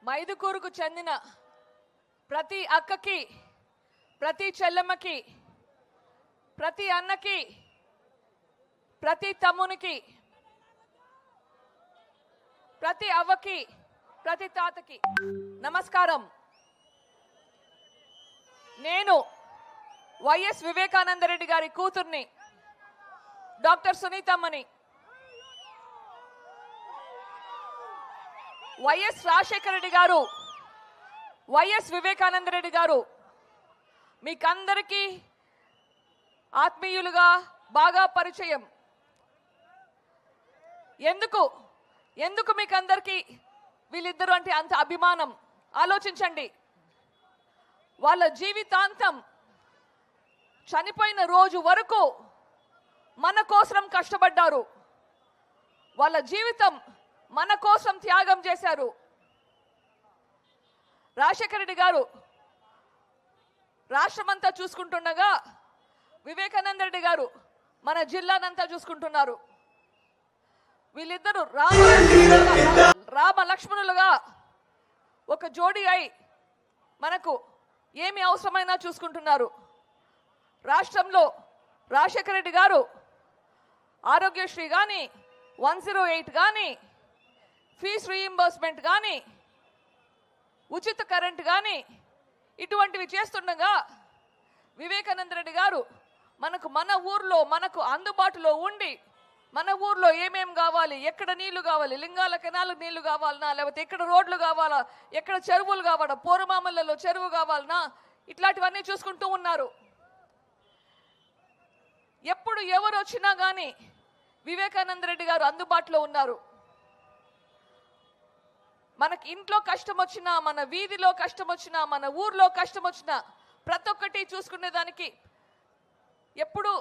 మైదుకూరుకు చెందిన ప్రతి అక్కకి, ప్రతి చెల్లెమ్మకి, ప్రతి అన్నకి, ప్రతి తమ్మునికి, ప్రతి అవ్వకి, ప్రతి తాతకి నమస్కారం. నేను వైఎస్ వివేకానందరెడ్డి గారి కూతుర్ని, డాక్టర్ సునీతమ్మని. వైఎస్ రాజశేఖర రెడ్డి గారు, వైఎస్ వివేకానందరెడ్డి గారు మీకందరికీ ఆత్మీయులుగా బాగా పరిచయం. ఎందుకు మీకందరికీ వీళ్ళిద్దరూ అంటే అంత అభిమానం? ఆలోచించండి. వాళ్ళ జీవితాంతం చనిపోయిన రోజు వరకు మన కోసం కష్టపడ్డారు. వాళ్ళ జీవితం మన కోసం త్యాగం చేశారు. రాజశేఖర రెడ్డి గారు రాష్ట్రమంతా చూసుకుంటుండగా వివేకానంద రెడ్డి గారు మన జిల్లానంతా చూసుకుంటున్నారు. వీళ్ళిద్దరూ రామ లక్ష్మణులుగా ఒక జోడి అయి మనకు ఏమి అవసరమైనా చూసుకుంటున్నారు. రాష్ట్రంలో రాజశేఖర రెడ్డి గారు ఆరోగ్యశ్రీ కానీ, 108 కానీ, ఫీజు రీయింబర్స్మెంట్ కానీ, ఉచిత కరెంట్ కానీ ఇటువంటివి చేస్తుండగా వివేకానంద రెడ్డి గారు మన ఊర్లో మనకు అందుబాటులో ఉండి, మన ఊర్లో ఏమేం కావాలి, ఎక్కడ నీళ్లు కావాలి, లింగాల కెనాలు నీళ్లు కావాలన్నా, లేకపోతే ఎక్కడ రోడ్లు కావాలా, ఎక్కడ చెరువులు కావాలా, పోరుమామలలో చెరువు కావాలన్నా, ఇట్లాంటివన్నీ చూసుకుంటూ ఉన్నారు. ఎప్పుడు ఎవరు వచ్చినా కానీ వివేకానంద రెడ్డి గారు అందుబాటులో ఉన్నారు. మనకి ఇంట్లో కష్టం వచ్చినా, మన వీధిలో కష్టం వచ్చినా, మన ఊర్లో కష్టం వచ్చినా ప్రతి ఒక్కటి చూసుకునేదానికి ఎప్పుడు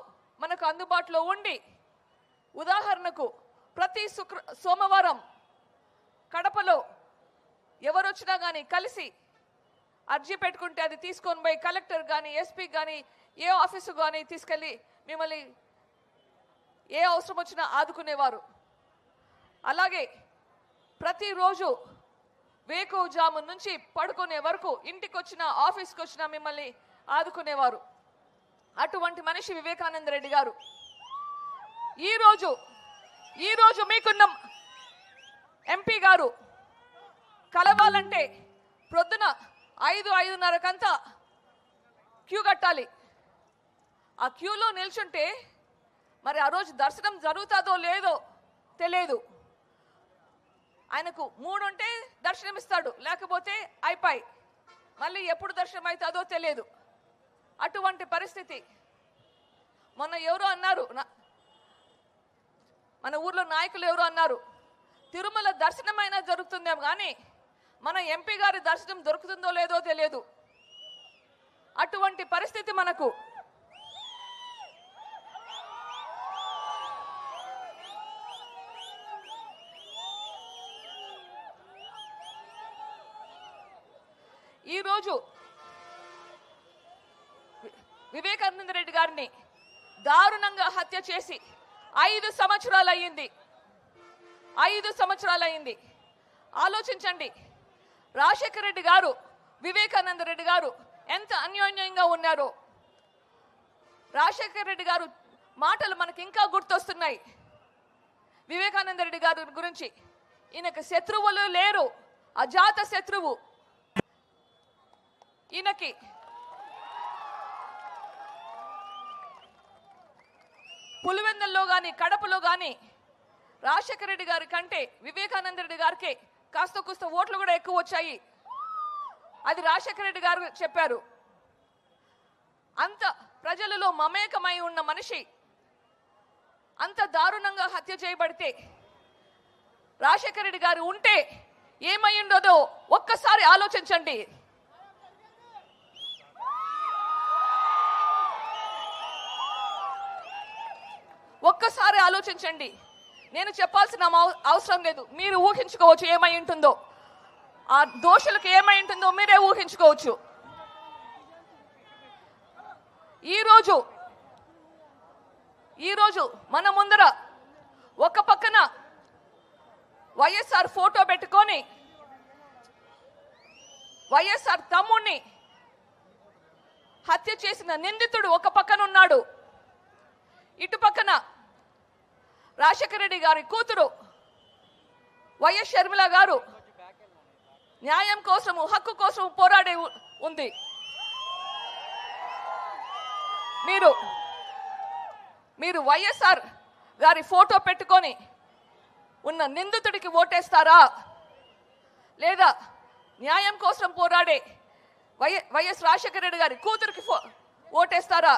మనకు అందుబాటులో ఉండి, ఉదాహరణకు ప్రతి సోమవారం కడపలో ఎవరు వచ్చినా కానీ కలిసి అర్జీ పెట్టుకుంటే అది తీసుకొని పోయి కలెక్టర్ కానీ, ఎస్పీ కానీ, ఏ ఆఫీసు కానీ తీసుకెళ్ళి మిమ్మల్ని ఏ అవసరం వచ్చినా ఆదుకునేవారు. అలాగే ప్రతిరోజు వేకువజాము నుంచి పడుకునే వరకు ఇంటికి వచ్చినా, ఆఫీస్కి వచ్చినా మిమ్మల్ని ఆదుకునేవారు. అటువంటి మనిషి వివేకానంద రెడ్డి గారు. ఈరోజు మీకున్న ఎంపీ గారు కలవాలంటే ప్రొద్దున 5-5:30కంతా క్యూ కట్టాలి. ఆ క్యూలో నిల్చుంటే మరి ఆ రోజు దర్శనం జరుగుతుందో లేదో తెలియదు. ఆయనకు 3 ఉంటే దర్శనం ఇస్తాడు, లేకపోతే అయిపోయి మళ్ళీ ఎప్పుడు దర్శనం అవుతుందో తెలియదు. అటువంటి పరిస్థితి. మొన్న ఎవరో అన్నారు, మన ఊర్లో నాయకులు ఎవరో అన్నారు, తిరుమల దర్శనం అయినా జరుగుతుందేమో కానీ మన ఎంపీ గారి దర్శనం దొరుకుతుందో లేదో తెలియదు. అటువంటి పరిస్థితి మనకు. ఈరోజు వివేకానంద రెడ్డి గారిని దారుణంగా హత్య చేసి 5 సంవత్సరాలు అయ్యింది. 5 సంవత్సరాలు అయ్యింది. ఆలోచించండి. రాజశేఖర రెడ్డి గారు, వివేకానంద రెడ్డి గారు ఎంత అన్యోన్యంగా ఉన్నారో. రాజశేఖర రెడ్డి గారు మాటలు మనకి ఇంకా గుర్తొస్తున్నాయి. వివేకానంద రెడ్డి గారి గురించి, ఈయనకు శత్రువులు లేరు, అజాత శత్రువు. ఈయనకి పులివెందుల్లో కానీ, కడపలో కానీ రాజశేఖర రెడ్డి గారి కంటే వివేకానంద రెడ్డి గారికి కాస్త కూస్త ఓట్లు కూడా ఎక్కువ వచ్చాయి. అది రాజశేఖర రెడ్డి గారు చెప్పారు. అంత ప్రజలలో మమేకమై ఉన్న మనిషి అంత దారుణంగా హత్య చేయబడితే రాజశేఖర రెడ్డి గారు ఉంటే ఏమై ఉండదో ఒక్కసారి ఆలోచించండి. ఒక్కసారి ఆలోచించండి. నేను చెప్పాల్సిన అవసరం లేదు. మీరు ఊహించుకోవచ్చు ఏమై ఉంటుందో. ఆ దోషులకు ఏమై ఉంటుందో మీరే ఊహించుకోవచ్చు. ఈరోజు మన ముందర ఒక పక్కన వైఎస్ఆర్ ఫోటో పెట్టుకొని వైఎస్ఆర్ తమ్ముణ్ణి హత్య చేసిన నిందితుడు ఒక పక్కన ఉన్నాడు. ఇటు పక్కన రాజశేఖర రెడ్డి గారి కూతురు వైఎస్ షర్మిల గారు న్యాయం కోసము, హక్కు కోసం పోరాడే ఉంది. మీరు వైఎస్ఆర్ గారి ఫోటో పెట్టుకొని ఉన్న నిందితుడికి ఓటేస్తారా, లేదా న్యాయం కోసం పోరాడే వైఎస్ రాజశేఖర రెడ్డి గారి కూతురికి ఓటేస్తారా?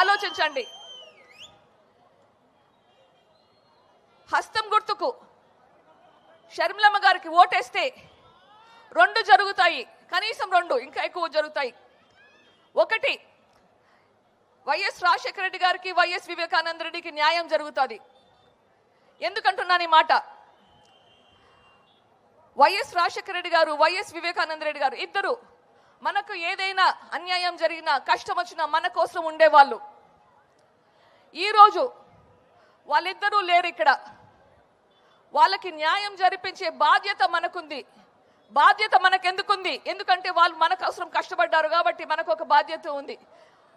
ఆలోచించండి. హస్తం గుర్తుకు షర్మిలమ్మ గారికి ఓటేస్తే 2 జరుగుతాయి, కనీసం 2, ఇంకా ఎక్కువ జరుగుతాయి. ఒకటి, వైఎస్ రాజశేఖర రెడ్డి గారికి, వైఎస్ వివేకానంద రెడ్డికి న్యాయం జరుగుతుంది. ఎందుకంటున్నాను ఈ మాట? వైఎస్ రాజశేఖర రెడ్డి గారు, వైఎస్ వివేకానంద రెడ్డి గారు ఇద్దరు మనకు ఏదైనా అన్యాయం జరిగినా, కష్టం వచ్చినా మన కోసం ఉండేవాళ్ళు. ఈరోజు వాళ్ళిద్దరూ లేరు ఇక్కడ. వాళ్ళకి న్యాయం జరిపించే బాధ్యత మనకుంది. బాధ్యత మనకెందుకుంది? ఎందుకంటే వాళ్ళు మన కోసం కష్టపడ్డారు కాబట్టి మనకు ఒక బాధ్యత ఉంది.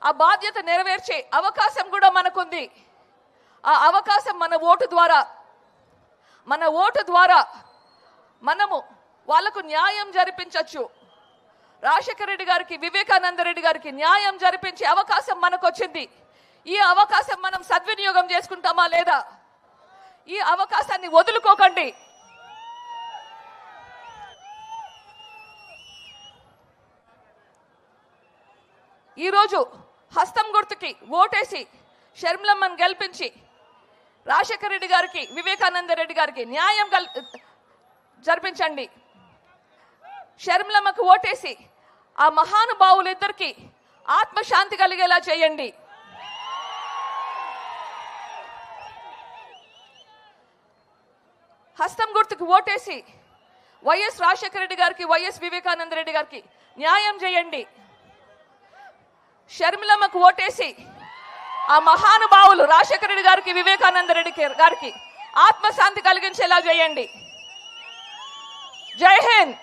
ఆ బాధ్యత నెరవేర్చే అవకాశం కూడా మనకుంది. ఆ అవకాశం మన ఓటు ద్వారా మనము వాళ్లకు న్యాయం జరిపించవచ్చు. రాజశేఖర రెడ్డి గారికి, వివేకానంద రెడ్డి గారికి న్యాయం జరిపించే అవకాశం మనకు వచ్చింది. ఈ అవకాశం మనం సద్వినియోగం చేసుకుంటామా లేదా? ఈ అవకాశాన్ని వదులుకోకండి. ఈరోజు హస్తం గుర్తుకి ఓటేసి షర్మిలమ్మను గెలిపించి రాజశేఖర రెడ్డి గారికి, వివేకానంద రెడ్డి గారికి న్యాయం జరిపించండి. షర్మిలమ్మకు ఓటేసి ఆ మహానుభావులిద్దరికి ఆత్మశాంతి కలిగేలా చేయండి. హస్తం గుర్తుకు ఓటేసి వైఎస్ రాజశేఖర రెడ్డి గారికి, వైఎస్ వివేకానంద రెడ్డి గారికి న్యాయం చేయండి. షర్మిలమ్మకు ఓటేసి ఆ మహానుభావులు రాజశేఖర రెడ్డి గారికి, వివేకానంద రెడ్డి గారికి ఆత్మశాంతి కలిగించేలా చేయండి. జై హింద్.